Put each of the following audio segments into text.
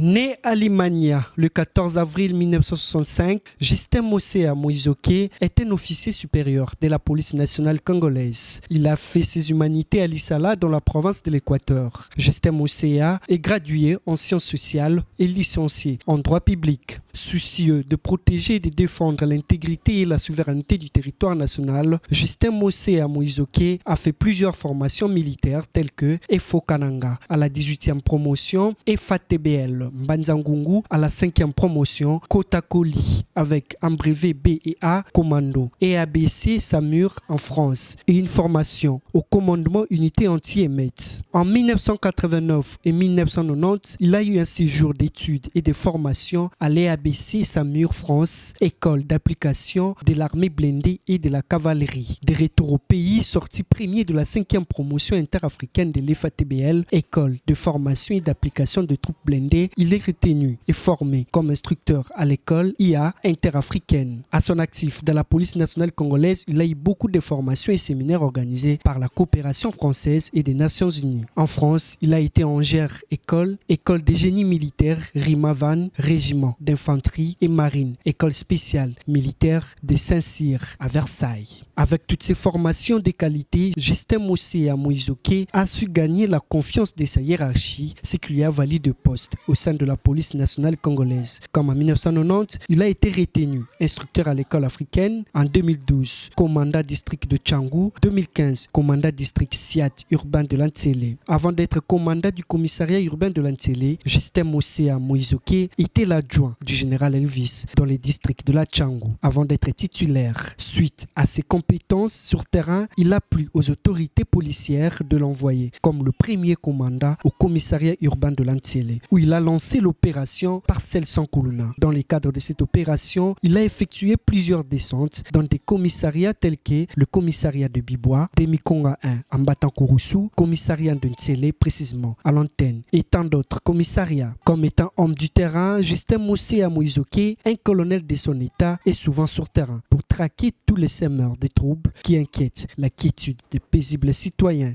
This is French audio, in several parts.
Né à Limania le 14 avril 1965, Justin Mosea Moïsoké est un officier supérieur de la police nationale congolaise. Il a fait ses humanités à Lissala dans la province de l'Équateur. Justin Mosea est gradué en sciences sociales et licencié en droit public. Soucieux de protéger et de défendre l'intégrité et la souveraineté du territoire national, Justin Mosea Moïsoké a fait plusieurs formations militaires telles que EFO Kananga à la 18e promotion et FATBL Mbanzangungu à la 5e promotion, Kotakoli avec un brevet B et A commando et ABC Samur en France et une formation au commandement unité anti-émet. En 1989 et 1990, il a eu un séjour d'études et de formation à l'EABC Samur France, école d'application de l'armée blindée et de la cavalerie. De retour au pays, sorti premier de la 5e promotion interafricaine de l'FATBL, école de formation et d'application de troupes blindées, il est retenu et formé comme instructeur à l'école IA interafricaine. À son actif dans la police nationale congolaise, il a eu beaucoup de formations et séminaires organisés par la coopération française et des Nations Unies. En France, il a été en GER école, école de génie militaire Rimavan, régiment d'infanterie et marine, école spéciale militaire de Saint-Cyr à Versailles. Avec toutes ces formations de qualité, Justin Mosea Moïsoké a su gagner la confiance de sa hiérarchie, ce qui lui a valu de poste au sein de la police nationale congolaise. Comme en 1990, il a été retenu instructeur à l'école africaine. En 2012, commandant district de Tchangou. 2015, commandant district SIAT urbain de Lantsele. Avant d'être commandant du commissariat urbain de Lantsele, Justin Mosea Moïsoké était l'adjoint du général Elvis dans les districts de la Tchangou. Avant d'être titulaire, suite à ses compétences sur terrain, il a plu aux autorités policières de l'envoyer comme le premier commandant au commissariat urbain de Lantsele, où il a lancé l'opération Parcelle sans Kuluna. Dans le cadre de cette opération, il a effectué plusieurs descentes dans des commissariats tels que le commissariat de Bibois, Demikonga 1 en Batankurusu, commissariat de Ntsele précisément à l'antenne et tant d'autres commissariats. Comme étant homme du terrain, Justin Mosea Moïsoké, un colonel de son état, est souvent sur terrain pour traquer tous les semeurs de troubles qui inquiètent la quiétude des paisibles citoyens.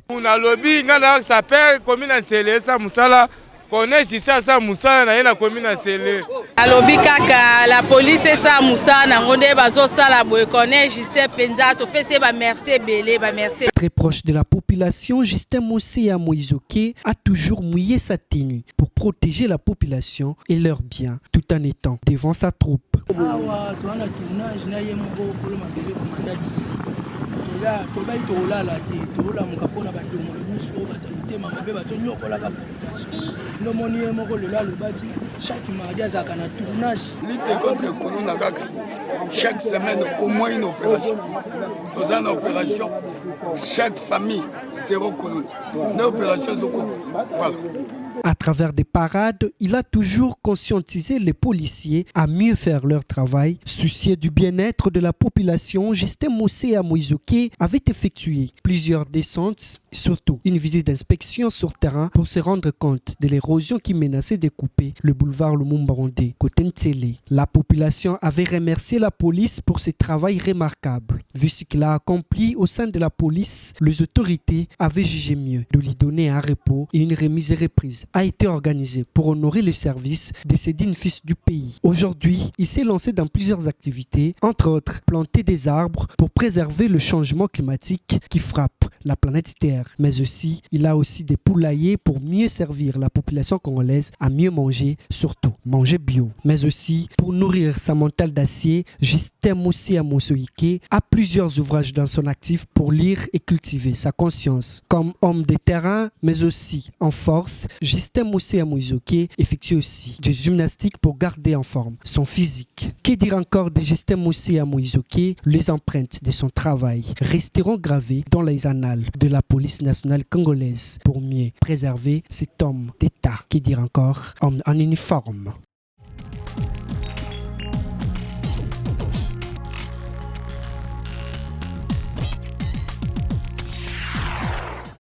Alobi kaka la police esa musa na ngonde bazo sala boy connaît Justin Penza to pese ba merci belé ba merci. Très proche de la population, Justin Mosea Moïsoké a toujours mouillé sa tenue pour protéger la population et leurs biens tout en étant devant sa troupe. Chaque mardi à un tournage. Lutte contre Kuluna Kaka. Chaque semaine, au moins une opération. Dans une opération, chaque famille, 0 Kuluna. Une opération, voilà. À travers des parades, il a toujours conscientisé les policiers à mieux faire leur travail. Soucieux du bien-être de la population, Justin Mosea Moïsoké avait effectué plusieurs descentes, surtout une visite d'inspection sur terrain pour se rendre compte de l'érosion qui menaçait de couper le boulevard Lumumba Rondé, côté Ntsele. La population avait remercié la police pour ce travail remarquable. Vu ce qu'il a accompli au sein de la police, les autorités avaient jugé mieux de lui donner un repos et une remise et reprise a été organisé pour honorer le service de ces dignes fils du pays. Aujourd'hui, il s'est lancé dans plusieurs activités, entre autres planter des arbres pour préserver le changement climatique qui frappe la planète Terre. Mais aussi, il a aussi des poulaillers pour mieux servir la population congolaise à mieux manger, surtout manger bio. Mais aussi, pour nourrir sa mentale d'acier, Justin Mosea Moïsoké a plusieurs ouvrages dans son actif pour lire et cultiver sa conscience. Comme homme de terrain, mais aussi en force, Justin Mosea Moïsoké effectue aussi de gymnastique pour garder en forme son physique. Que dire encore de Justin Mosea Moïsoké? Les empreintes de son travail resteront gravées dans les annales de la police nationale congolaise pour mieux préserver cet homme d'État. Que dire encore? Homme en uniforme.